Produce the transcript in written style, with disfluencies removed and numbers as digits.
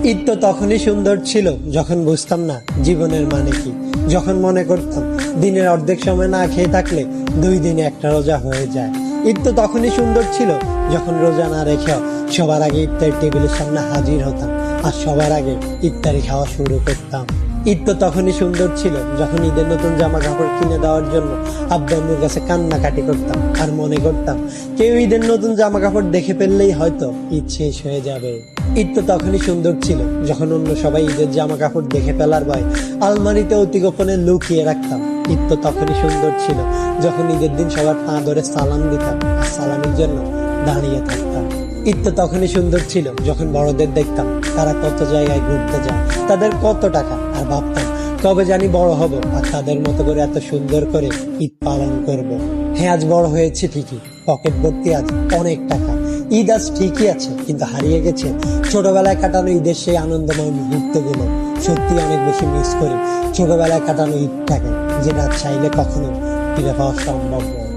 ঈদ তো তখনই সুন্দর ছিল যখন বুঝতাম না জীবনের মানে কি, যখন মনে করতাম দিনের অর্ধেক সময় না খেয়ে থাকলে 2 দিনে একটা রোজা হয়ে যায়। ঈদ তো তখনই সুন্দর ছিল যখন রোজা না রেখেও সবার আগে ইফতার টেবিলের সামনে হাজির হতাম আর সবার আগে ইফতারি খাওয়া শুরু করতাম। ঈদ তো তখনই সুন্দর ছিল যখন ঈদের নতুন জামা কাপড় কিনে দেওয়ার জন্য আব্বু আম্মুর কাছে কান্নাকাটি করতাম আর মনে করতাম কেউ ঈদের নতুন জামা কাপড় দেখে ফেললেই হয়তো ঈদ শেষ হয়ে যাবে। ঈদ তো তখনই সুন্দর ছিল যখন অন্য সবাই ঈদের জামা কাপড় দেখে ফেলার ভয় আলমারিতে অতি গোপনে লুকিয়ে রাখতাম। ঈদ তো তখনই সুন্দর ছিল যখন ঈদের দিন সবার পা ধরে সালাম দিতাম আর সালামের জন্য দাঁড়িয়ে থাকতাম। ঈদ তো তখনই সুন্দর ছিল যখন বড়দের দেখতাম তারা কত জায়গায় ঘুরতে যায়, তাদের কত টাকা, আর ভাবতাম কবে জানি বড় হব আর তাদের মতো করে এত সুন্দর করে ঈদ পালন করব। হ্যাঁ, আজ বড় হয়েছে ঠিকই, পকেট ভর্তি আজ অনেক টাকা। ঈদ আজ ঠিকই আছে, কিন্তু হারিয়ে গেছে ছোটবেলায় কাটানো ঈদের সেই আনন্দময় মুহূর্তগুলো। সত্যি অনেক বেশি মিস করি ছোটবেলায় কাটানো ঈদটাকে, যেটা চাইলে কখনো ফিরে পাওয়া সম্ভব নয়।